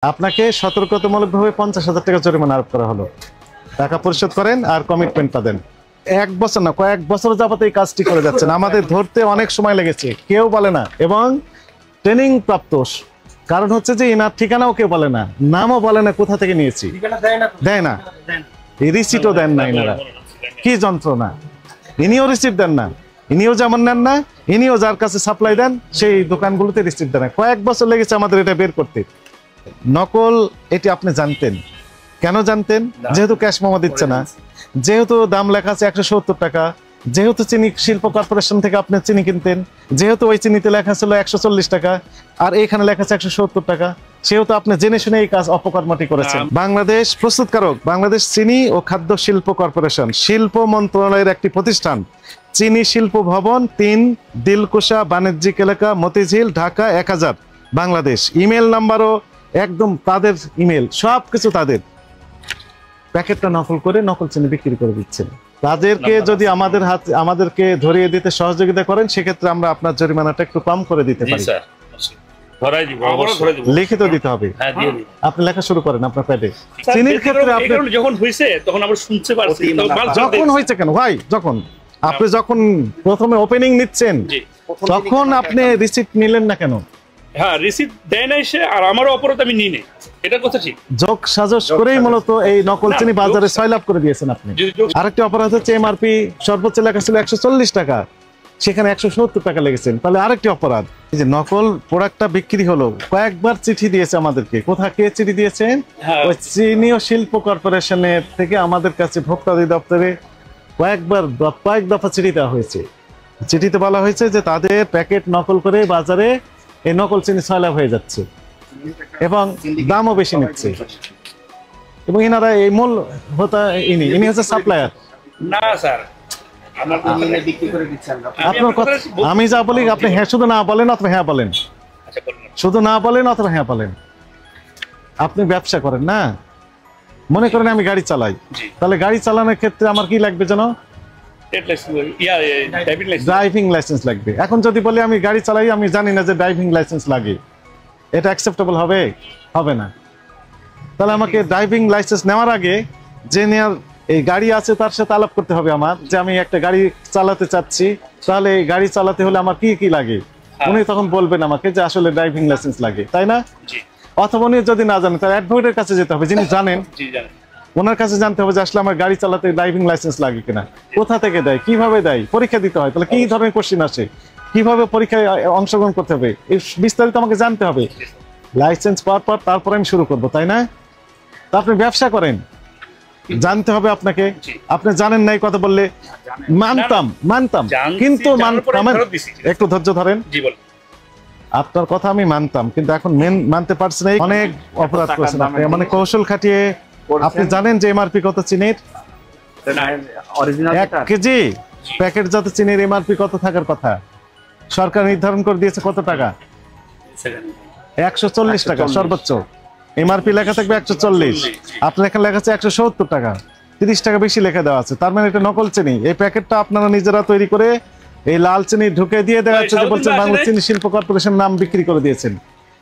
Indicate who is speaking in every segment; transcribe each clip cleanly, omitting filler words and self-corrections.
Speaker 1: আপনাকে সতর্কতামূলকভাবে 50,000 টাকা জরিমানা আরোপ করা হলো। টাকা পরিশোধ করেন আর কমিটমেন্টটা দেন। এক বছর না, কয়েক বছর যাবত এই কাজটি করে যাচ্ছেন। আমাদের ধরতে অনেক সময় লেগেছে, কেউ বলে না। এবং ট্রেনিং প্রাপ্ত, কারণ হচ্ছে যে এনার ঠিকানাও কেউ বলে না, নামও বলে না কোথা থেকে নিয়েছি, দেয় না, এই রিসিটও দেন না এনারা। কি যন্ত্রণা! ইনিও রিসিট দেন না, ইনিও যেমন নেন না, ইনিও যার কাছে সাপ্লাই দেন সেই দোকানগুলোতে রিসিট দেন না। কয়েক বছর লেগেছে আমাদের এটা বের করতে। নকল এটি আপনি জানতেন, কেন জানতেন? যেহেতু ক্যাশ মেমো দিচ্ছে না, যেহেতু দাম লেখা আছে 170 টাকা, যেহেতু চিনি শিল্প কর্পোরেশন থেকে আপনি চিনি কিনতেন, যেহেতু ওই চিনিতে লেখা ছিল 140 টাকা আর এখানে লেখা আছে 170 টাকা, সেহেতু আপনি জেনে শুনে এই কাজ অপকর্মটি করেছেন। বাংলাদেশ প্রস্তুতকারক, বাংলাদেশ চিনি ও খাদ্য শিল্প কর্পোরেশন শিল্প মন্ত্রণালয়ের একটি প্রতিষ্ঠান, চিনি শিল্প ভবন 3, দিলকুশা বাণিজ্যিক এলাকা, মতিঝিল, ঢাকা 1000, বাংলাদেশ। ইমেল নাম্বারও একদম তাদের ইমেল, সবকিছু তাদের। প্যাকেটটা নকল করে নকল চিনি বিক্রি করে দিচ্ছেন। তাদেরকে যদি আমাদেরকে ধরিয়ে দিতে সহযোগিতা করেন, সেক্ষেত্রে আমরা আপনার জরিমানাটা একটু কম করে দিতে পারি। লিখিত দিতে হবে। আপনি লেখা শুরু করেন আপনার প্যাডে। চিনির ক্ষেত্রে আপনি
Speaker 2: যখন হয়েছে তখন আমরা শুনতে পারছি,
Speaker 1: যখন হয়েছে কেন ভাই, আপনি যখন প্রথমে ওপেনিং নিচ্ছেন তখন আপনি রিসিট নিলেন না কেন?
Speaker 2: হ্যাঁ, রিসিট দেয় না সে, আর আমারও অপরাধ আমি নিই নাই, এটা কথা ঠিক।
Speaker 1: যোগ সাজস করেই মূলত এই নকল চিনি বাজারে সয়লাভ করে দিয়েছেন আপনি। আরেকটি অপরাধ হচ্ছে এমআরপি সর্বোচ্চ লেখা ছিল 140 টাকা, সেখানে 170 টাকা লেগেছেন, তাহলে আরেকটি অপরাধ। এই যে নকল প্রোডাক্টটা বিক্রি হলো, কয়েকবার চিঠি দিয়েছে আমাদেরকে। কোথায় কে চিঠি দিয়েছেন? ওই চিনি ও শিল্প কর্পোরেশনের থেকে আমাদের কাছে ভোক্তা অধিদপ্তরে কয়েক দফা চিঠি দেওয়া হয়েছে। চিঠিতে বলা হয়েছে যে তাদের প্যাকেট নকল করে বাজারে এই নকল চিনি সয়লাভ হয়ে যাচ্ছে এবং দামও বেশি নিচ্ছে। এবং এনারা এই মূল ইনি হচ্ছে সাপ্লায়ার।
Speaker 2: না স্যার,
Speaker 1: আপনার কথা আমি যা বলি আপনি হ্যাঁ শুধু না বলেন অথবা হ্যাঁ বলেন, শুধু না বলেন অথবা হ্যাঁ বলেন। আপনি ব্যবসা করেন না, মনে করেন আমি গাড়ি চালাই, তাহলে গাড়ি চালানোর ক্ষেত্রে আমার কি লাগবে জানো? ড্রাইভিং লাইসেন্স লাগবে। এখন যদি বলি আমি গাড়ি চালাই, আমি জানি না যে ড্রাইভিং লাইসেন্স লাগে, এটা অ্যাকসেপ্টেবল হবে? হবে না। তাহলে আমাকে ড্রাইভিং লাইসেন্স নেওয়ার আগে যে নেওয়ার এই গাড়ি আছে তার সাথে আলাপ করতে হবে আমার, যে আমি একটা গাড়ি চালাতে চাচ্ছি, তাহলে এই গাড়ি চালাতে হলে আমার কি কি লাগে। উনি তখন বলবেন আমাকে যে আসলে ড্রাইভিং লাইসেন্স লাগে, তাই না? অথবা উনি যদি না জানেন তাহলে অ্যাডভোকেটের কাছে যেতে হবে, যিনি জানেন, ওনার কাছে জানতে হবে যে আসলে আমার গাড়ি চালাতে ড্রাইভিং লাইসেন্স লাগে কিনা, কোথা থেকে দেয়, কিভাবে দেয়, পরীক্ষা দিতে হয়, তাহলে কি ধরনের কোশ্চেন আসে, কিভাবে পরীক্ষায় অংশগ্রহণ করতে হবে, এই বিস্তারিত আমাকে জানতে হবে। লাইসেন্স পাওয়ার পর তারপর আমি শুরু করবো, তাই না? তা আপনি ব্যবসা করেন, জানতে হবে আপনাকে। আপনি জানেন না এই কথা বললে মানতাম, কিন্তু একটু ধৈর্য ধরেন। আপনার কথা আমি মানতাম, কিন্তু এখন মানতে পারছি না। অনেক অপরাধ করেছেন আপনি, মানে কৌশল খাটিয়ে। আপনি জানেন যে এমআরপি কত চিনির? 1 কেজি প্যাকেট যত চিনির এমআরপি কত থাকার কথা? সরকার নির্ধারণ করে দিয়েছে কত টাকা? 140 টাকা সর্বোচ্চ। এমআরপি লেখা থাকবে 140, আপনার এখানে লেখা আছে 170 টাকা, 30 টাকা বেশি লেখা দেওয়া আছে। তার মানে এটা নকল চিনি। এই প্যাকেটটা আপনারা নিজেরা তৈরি করে এই লাল চিনি ঢুকে দিয়ে দেওয়া হচ্ছে, বলছেন বাংলাদেশ চিনি শিল্প কর্পোরেশন নাম বিক্রি করে দিয়েছেন।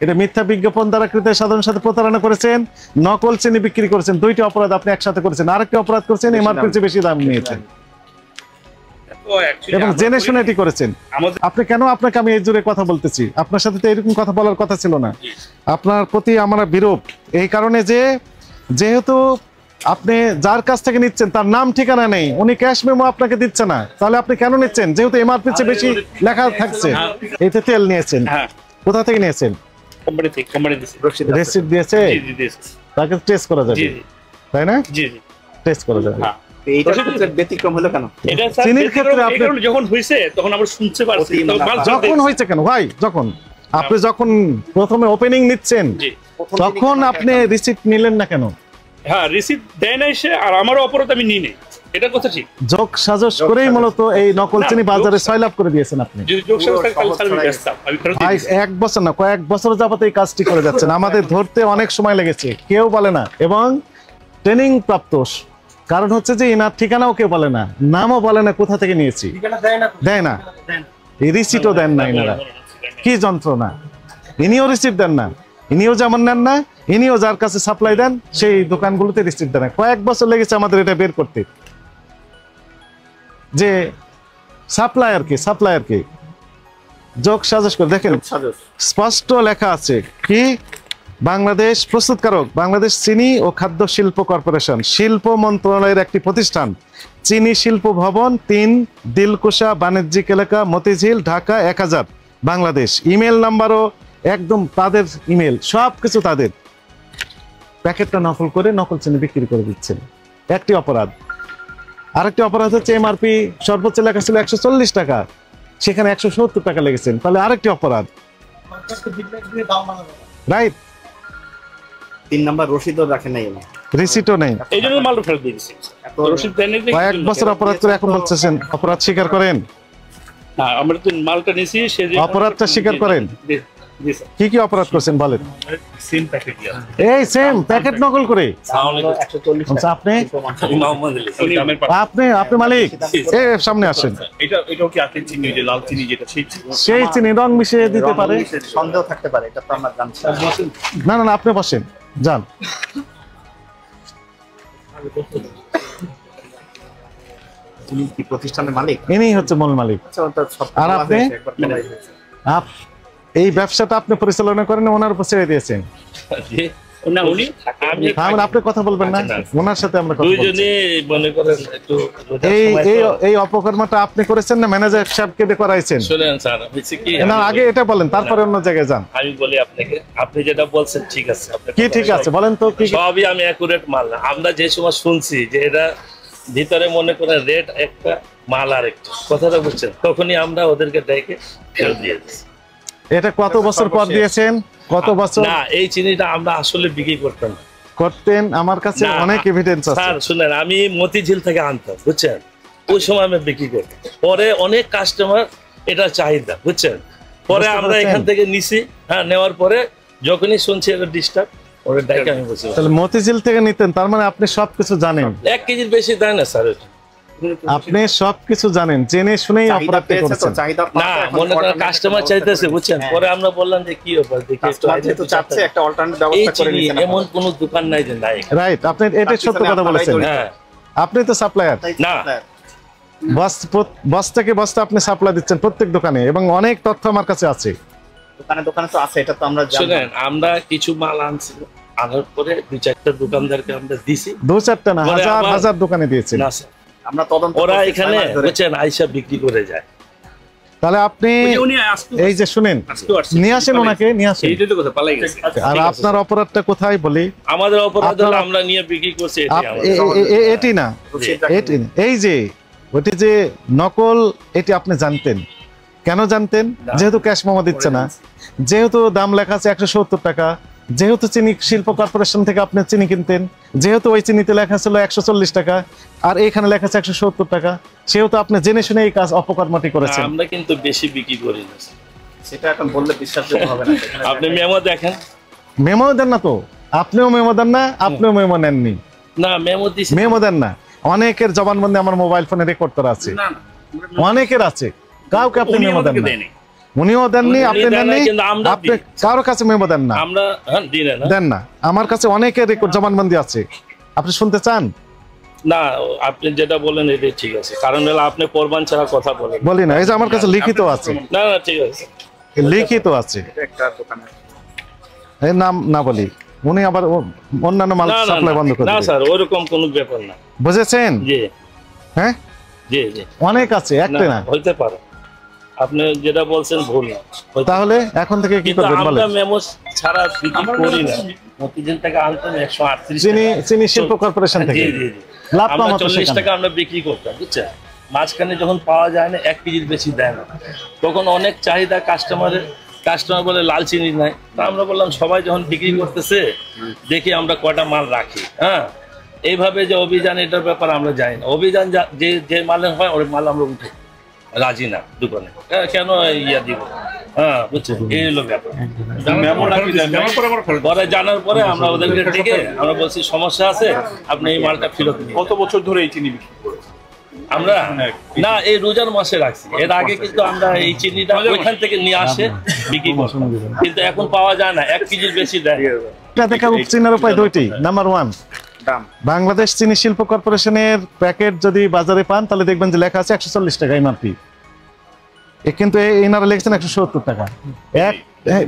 Speaker 1: এটা মিথ্যা বিজ্ঞাপন দ্বারা কৃত সাধারণ সাথে প্রতারণা করেছেন, নকল চিনি বিক্রি করেছেন। দুইটি অপরাধ আপনি একসাথে করেছেন। আরেকটি অপরাধ করেছেন, এমআরপির চেয়ে বেশি দাম নিয়েছেন এবং জেনে শুনে এটি করেছেন। আপনি কেন? আপনাকে আমি এই জুড়ে কথা বলতেছি, আপনার সাথে তো এরকম কথা বলার কথা ছিল না। আপনার প্রতি আমরা বিরূপ এই কারণে যে যেহেতু আপনি যার কাছ থেকে নিচ্ছেন তার নাম ঠিকানা নেই, উনি ক্যাশ মেমো আপনাকে দিচ্ছে না, তাহলে আপনি কেন নিচ্ছেন? যেহেতু এমআরপির চেয়ে বেশি লেখা থাকছে। এতে তেল নিয়েছেন, কোথা থেকে নিয়েছেন? রিসিট দিয়েছে, তাকে টেস্ট করা যাবে, তাই না? টেস্ট করা যাবে।
Speaker 3: ব্যতিক্রম হলো কেন?
Speaker 1: চিনির ক্ষেত্রে আপনি
Speaker 2: যখন হয়েছে তখন আমরা শুনতে পারছি।
Speaker 1: যখন হয়েছে কেন ভাই? আপনি যখন প্রথমে ওপেনিং নিচ্ছেন তখন আপনি রিসিট নিলেন না কেন?
Speaker 2: হ্যাঁ, রিসিট দেয় না সে, আর আমারও অপরাধ আমি নিই নাই, এটা কথা ঠিক।
Speaker 1: যোগ সাজস করেই মূলত এই নকল চিনি বাজারে সয়লাভ করে দিয়েছেন আপনি। এক বছর না, কয়েক বছর যাবত এই কাজটি করে যাচ্ছেন। আমাদের ধরতে অনেক সময় লেগেছে, কেউ বলে না। এবং ট্রেনিং প্রাপ্ত, কারণ হচ্ছে যে এনার ঠিকানাও কেউ বলে না, নামও বলে না কোথা থেকে নিয়েছি, দেয় না, এই রিসিটও দেন না এনারা। কি যন্ত্রণা! ইনিও রিসিট দেন না, ইনিও যেমন নেন না, ইনিও যার কাছে সাপ্লাই দেন সেই দোকানগুলোতে রিসিপ্ট দেন। কয়েক বছর লেগেছে আমাদের এটা বের করতে, যে সাপ্লায়ার কি যোগ সাজস করে দেখেন, স্পষ্ট লেখা আছে কি, বাংলাদেশ প্রস্তুতকারক, বাংলাদেশ চিনি ও খাদ্য শিল্প কর্পোরেশন, শিল্প মন্ত্রণালয়ের একটি প্রতিষ্ঠান, চিনি শিল্প ভবন 3, দিলকুশা বাণিজ্যিক এলাকা, মতিঝিল, ঢাকা 1000, বাংলাদেশ। ইমেল নাম্বারও একদম তাদের ইমেল, সবকিছু তাদের। প্যাকেটটা নকল করে নকল চিনি বিক্রি করে দিচ্ছেন, একটি অপরাধ। আরেকটি অপরাধ হচ্ছে এমআরপি সর্বোচ্চ লেখা ছিল 140 টাকা, সেখানে 170 টাকা লেগেছেন, তাহলে আরেকটি অপরাধ, রাইট?
Speaker 3: 3 নাম্বার রসিদও রাখে নাই,
Speaker 1: রিসিটও নেই,
Speaker 2: এই জন্য মালটা ফেরত দিয়ে দিচ্ছি। রসিদ দেন নাই,
Speaker 1: কয়েক বছর অপরাধ করে এখন বলতেছেন অপরাধ স্বীকার করেন।
Speaker 2: না আমরা তো মালটা নিছি, সে যে
Speaker 1: অপরাধটা স্বীকার করেন।
Speaker 2: জি স্যার।
Speaker 1: কি কি অপরাধ করছেন বলেন?
Speaker 2: সেম প্যাকেট দিয়া
Speaker 1: এই সেম প্যাকেট নকল করে।
Speaker 3: 140
Speaker 1: আচ্ছা, আপনি
Speaker 2: মোহাম্মদ আলী উনি আমের
Speaker 1: আপনি মালিক, এই সামনে আসেন।
Speaker 2: এটাও কি আখের চিনি, যে লাল চিনি যেটা সেই চিনি?
Speaker 1: সেই চিনি রং মিশিয়ে দিতে পারে,
Speaker 3: সন্দেহ থাকতে পারে, এটা তো আমরা জানছি।
Speaker 1: না না না, আপনি বসেন, যান।
Speaker 3: তুমি কি প্রতিষ্ঠানের মালিক?
Speaker 1: ইনি হচ্ছে মূল মালিক।
Speaker 3: আচ্ছা, ওটা সব
Speaker 1: আর আপনি?
Speaker 3: একবার বলাই হয়েছে।
Speaker 1: এই ব্যবসাটা আপনি পরিচালনা করেন, ওনার উপর ছেড়ে দিয়েছেন।
Speaker 2: জি না, উনি আমি
Speaker 1: তাহলে আপনি কথা বলবেন না, ওনার সাথে আমরা কথা বলছি।
Speaker 2: দুইজনে মনে করেন একটু
Speaker 1: এই এই এই অপকর্মটা আপনি করেছেন না ম্যানেজার সাহেবকে দিয়ে করাইছেন?
Speaker 2: শুনেন স্যার, হচ্ছে কি,
Speaker 1: না, আগে এটা বলেন, তারপরে অন্য জায়গায় যান।
Speaker 2: আমি বলি আপনাকে, আপনি যেটা বলছেন ঠিক আছে, আপনি
Speaker 1: কি ঠিক আছে বলেন তো, কি?
Speaker 2: সবই আমি অ্যাকুরেট মাল না। আমরা যে সময় শুনছি যে এটা ভিতরে মনে করেন রেট একটা, মাল আর একটা, কথাটা বুঝছেন, তখনই আমরা ওদেরকে ডেকে ফেরত দিয়ে দিচ্ছি।
Speaker 1: এটা কত বছর পর দিয়েছেন? কত বছর?
Speaker 2: না, এই চিনিটা আমরা আসলে বিক্রি করতাম না।
Speaker 1: করতেন? আমার কাছে
Speaker 2: না,
Speaker 1: অনেক এভিডেন্স আছে।
Speaker 2: স্যার শুনেন, আমি মতিঝিল থেকে আনতাম, বুঝছেন, ওই সময় আমি বিক্রি করতাম। পরে অনেক কাস্টমার এটা চাহিদা, বুঝছেন, পরে
Speaker 1: বুঝতে
Speaker 2: আমরা
Speaker 1: পেরেছেন?
Speaker 2: এখান থেকে নিছি। হ্যাঁ, নেওয়ার পরে যখনই শুনছি এটা ডিস্টার্ব, ওটা ডাইকে আমি বসে
Speaker 1: তাহলে মতিঝিল থেকে নিতেন, তার মানে আপনি সবকিছু জানেন।
Speaker 2: 1 কেজির বেশি দেয় না স্যার এটা।
Speaker 1: আপনি সবকিছু জানেন, জেনে শুনেই
Speaker 3: চাহিদা
Speaker 1: অপরাধ
Speaker 3: পেয়েছে তো,
Speaker 1: করেছেন।
Speaker 3: চাহিদা
Speaker 2: না, মনে করেন কাস্টমার চাইতেছে, বুঝছেন,
Speaker 3: হ্যাঁ।
Speaker 2: পরে আমরা বললাম যে কি ব্যাপার, দেখি একটু
Speaker 3: কাস্টমার যেহেতু চাচ্ছে, একটা অল্টারনেটিভ
Speaker 2: এই
Speaker 3: ব্যবস্থা করে
Speaker 2: চিনি
Speaker 3: নিছেন।
Speaker 2: এমন কোন দোকান নাই যে নাই।
Speaker 1: রাইট, আপনি এটা সত্য কথা বলেছেন।
Speaker 2: হ্যাঁ,
Speaker 1: আপনি তো সাপ্লায়ার,
Speaker 2: না।
Speaker 1: বস্তা থেকে বস্তা আপনি সাপ্লাই দিচ্ছেন প্রত্যেক দোকানে, এবং অনেক তথ্য আমার কাছে আছে।
Speaker 3: দোকানে তো আছে, এটা তো আমরা জানি।
Speaker 2: শুনেন, আমরা কিছু মাল আনছি, আনার পরে 2-4টা দোকানদারকে আমরা দিছি।
Speaker 1: 2-4টা না,
Speaker 2: পরে
Speaker 1: হাজার
Speaker 2: আবার-
Speaker 1: হাজার দোকানে দিয়েছেন।
Speaker 2: না স্যার,
Speaker 3: আমরা তদন্ত
Speaker 2: ওরা
Speaker 3: করছি,
Speaker 2: এখানে
Speaker 3: 6 মাস ধরে।
Speaker 2: বুঝছেন আইসা বিক্রি করে যায়।
Speaker 1: তাহলে আপনি এই যে শুনেন, নিয়ে আসেন ওনাকে, নিয়ে আসেন।
Speaker 2: এইটাই তো কথা, পালাই গেছে।
Speaker 1: আর আপনার অপরাধটা কোথায় বলি?
Speaker 2: আমাদের অপরাধ হলো
Speaker 1: আপনারা-
Speaker 2: আমরা নিয়ে বিক্রি করছি, এটাই আমাদের।
Speaker 1: এটি না,
Speaker 3: রসিদ রাখেন।
Speaker 1: এটি না। এই যে ওটি যে নকল, এটি আপনি জানতেন। কেন জানতেন? যেহেতু ক্যাশ মেমো দিচ্ছে না, যেহেতু দাম লেখা আছে 170 টাকা, যেহেতু চিনি শিল্প কর্পোরেশন থেকে আপনি চিনি কিনতেন, যেহেতু ওই চিনিতে লেখা ছিল 140 টাকা আর এইখানে লেখা আছে 170 টাকা, সেহেতু আপনি জেনে শুনে এই কাজ অপকর্মটি করেছেন।
Speaker 2: আমরা কিন্তু বেশি বিক্রি করি না।
Speaker 3: সেটা এখন বললে বিশ্বাসযোগ্য হবে না। সেখানে
Speaker 2: আপনি মেমো দেখেন।
Speaker 1: মেমো দেন না তো, আপনিও মেমো দেন না, আপনিও মেমো নেননি।
Speaker 2: না, মেমো দিছি।
Speaker 1: মেমো দেন না, অনেকের জবানবন্দি আমার মোবাইল ফোনে রেকর্ড করা আছে,
Speaker 2: না,
Speaker 1: অনেকের আছে, কাউকে আপনি
Speaker 2: উনি
Speaker 1: মেমো দেন
Speaker 2: আমাদেরকে
Speaker 1: না।
Speaker 2: দেয়নি।
Speaker 1: উনিও দেননি,
Speaker 2: উনি
Speaker 1: আপনি
Speaker 2: দেন নাই,
Speaker 1: দেননি,
Speaker 2: কিন্তু আমরা
Speaker 1: আপনি
Speaker 2: দিই।
Speaker 1: কারো কাছে মেমো দেন না,
Speaker 2: আমরা দিই না।
Speaker 1: দেন না। আমার কাছে অনেকের রেকর্ড জবানবন্দি আছে, আপনি শুনতে চান?
Speaker 2: না, আপনি যেটা বলেন এটাই ঠিক আছে, কারণ হলো আপনি কোরবান ছাড়া কথা বলেন।
Speaker 1: বলি না, এই যে আমার কাছে লিখিত আছে,
Speaker 2: না, ঠিক আছে।
Speaker 1: লিখিত আছে।
Speaker 3: একটা দোকানে
Speaker 1: এই নাম না বলি, উনি আবার অন্যান্য মাল
Speaker 2: না,
Speaker 1: সাপ্লাই বন্ধ করে
Speaker 2: না
Speaker 1: দিবে।
Speaker 2: স্যার, ওরকম কোনো ব্যাপার না।
Speaker 1: বুঝেছেন?
Speaker 2: জি
Speaker 1: হ্যাঁ,
Speaker 2: জি জি,
Speaker 1: অনেক আছে, একটা না।
Speaker 2: হইতে পারে আপনি যেটা বলছেন ভুল না, হইতে
Speaker 1: তাহলে এখন থেকে কি
Speaker 2: কিন্তু
Speaker 1: করবেন
Speaker 2: আমরা
Speaker 1: বলেন?
Speaker 2: মেমো ছাড়া বিক্রি করি না। মতিঝিল থেকে আনতাম 138
Speaker 1: চিনি
Speaker 2: টাকা।
Speaker 1: চিনি শিল্প কর্পোরেশন
Speaker 2: জি
Speaker 1: থেকে
Speaker 2: জি জি,
Speaker 1: লাভ
Speaker 2: আমরা
Speaker 1: পাওয়া
Speaker 2: 40 টাকা আমরা বিক্রি করতাম, বুঝছেন। মাঝখানে যখন পাওয়া যায় না, 1 কেজির বেশি দেয় না, তখন অনেক চাহিদা কাস্টমার বলে লাল চিনি নাই। তা আমরা বললাম সবাই যখন বিক্রি করতেছে, দেখি আমরা কয়টা মাল রাখি। হ্যাঁ, এইভাবে যে অভিযান, এটার ব্যাপার আমরা জানি না। অভিযান যে মালের হয়, ওই মাল আমরা উঠে রাজি না দোকানে। কেন ইয়া দিব? হ্যাঁ, বুঝছেন, এই হলো ব্যাপার। পরে জানার পরে আমরা ওদেরকে ডেকে আমরা বলছি সমস্যা আছে, আপনি এই মালটা ফেরত নিন।
Speaker 4: কত বছর ধরে এই চিনি বিক্রি করেছেন?
Speaker 2: আমরা না এই রোজার মাসে রাখছি, এর আগে কিন্তু আমরা এই চিনিটা ওইখান থেকে নিয়ে আসে বিক্রি করতাম, কিন্তু এখন পাওয়া যায় না, 1 কেজির বেশি দেয়।
Speaker 1: এটা দেখা চিনার উপায় দুইটি। নাম্বার 1,
Speaker 3: দাম
Speaker 1: বাংলাদেশ চিনি শিল্প কর্পোরেশনের প্যাকেট যদি বাজারে পান তাহলে দেখবেন যে লেখা আছে 140 টাকা এমআরপি, কিন্তু এনারা লিখছেন 170 টাকা।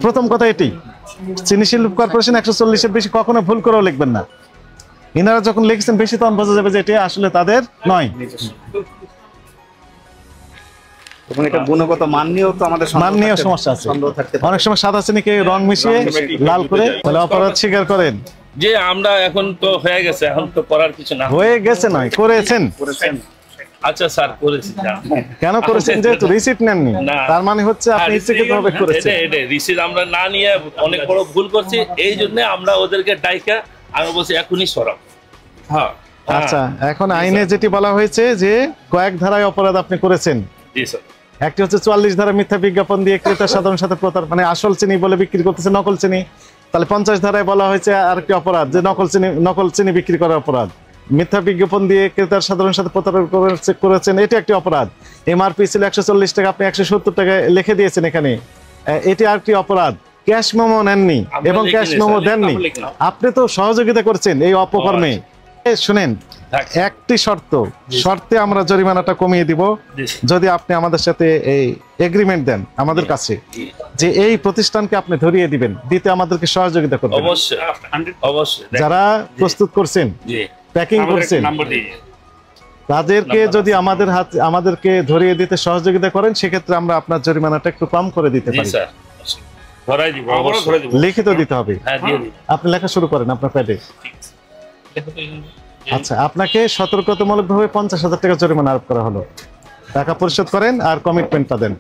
Speaker 1: প্রথম কথা এটি, চিনি শিল্প কর্পোরেশন 140-এর বেশি কখনো ভুল করেও লিখবেন না। এনারা যখন লিখছেন বেশি তখন বোঝা যাবে যে এটা আসলে তাদের নয়।
Speaker 3: এবং এটা গুণগত মান নিয়েও তো আমাদের
Speaker 1: মান নিয়েও সমস্যা আছে,
Speaker 3: সন্দেহ থাকতে পারে।
Speaker 1: অনেক সময় সাদা চিনিকে রং মিশিয়ে লাল করে তাহলে অপরাধ স্বীকার করেন।
Speaker 2: যে আমরা এখন তো হয়ে গেছে, এখন তো করার কিছু না।
Speaker 1: হয়ে গেছে নয়, করেছেন।
Speaker 3: করেছেন
Speaker 2: আচ্ছা স্যার, করেছি।
Speaker 1: কেন করেছেন? যেহেতু রিসিট নেননি,
Speaker 2: না।
Speaker 1: তার মানে হচ্ছে আপনি ইচ্ছাকৃতভাবে করেছেন।
Speaker 2: রিসিট আমরা না নিয়ে অনেক বড় ভুল করছি, এই জন্য আমরা ওদেরকে ডাইকা আমি বলছি এখনই সরাব। হ্যাঁ
Speaker 1: আচ্ছা, এখন আইনে যেটি বলা হয়েছে যে কয়েক ধারায় অপরাধ আপনি করেছেন।
Speaker 2: জি স্যার।
Speaker 1: একটি হচ্ছে 44 ধারা মিথ্যা বিজ্ঞাপন দিয়ে ক্রেতার সাধারণ সাথে প্রতারণা, মানে আসল চিনি বলে বিক্রি করতেছে নকল চিনি। তাহলে 50 ধারায় বলা হয়েছে আরেকটি অপরাধ যে নকল চিনি বিক্রি করার অপরাধ। মিথ্যা বিজ্ঞাপন দিয়ে ক্রেতার সাধারণ সাথে প্রতারণা করেছেন, এটি একটি অপরাধ। এমআরপি ছিল 140 টাকা, আপনি 170 টাকা লিখে দিয়েছেন এখানে, এটি আরেকটি অপরাধ। ক্যাশ মেমো নেননি এবং ক্যাশ মেমো দেননি, আপনি তো সহযোগিতা করছেন এই অপকর্মে। শুনেন, একটি শর্তে আমরা জরিমানাটা কমিয়ে দিব যদি আপনি আমাদের সাথে এই এগ্রিমেন্ট দেন আমাদের কাছে যে এই প্রতিষ্ঠানকে আপনি ধরিয়ে দিবেন, দিতে আমাদেরকে সহযোগিতা করবেন।
Speaker 2: অবশ্যই অবশ্যই।
Speaker 1: যারা প্রস্তুত করছেন, প্যাকিং করছেন, তাদেরকে যদি আমাদেরকে ধরিয়ে দিতে সহযোগিতা করেন, সেক্ষেত্রে আমরা আপনার জরিমানাটা একটু কম করে দিতে পারি। লিখিত দিতে হবে। আপনি লেখা শুরু করেন আপনার প্যাডে। আচ্ছা, আপনাকে সতর্কতামূলকভাবে 50,000 টাকা জরিমানা আরোপ করা হলো। টাকা পরিশোধ করেন আর কমিটমেন্টটা দেন।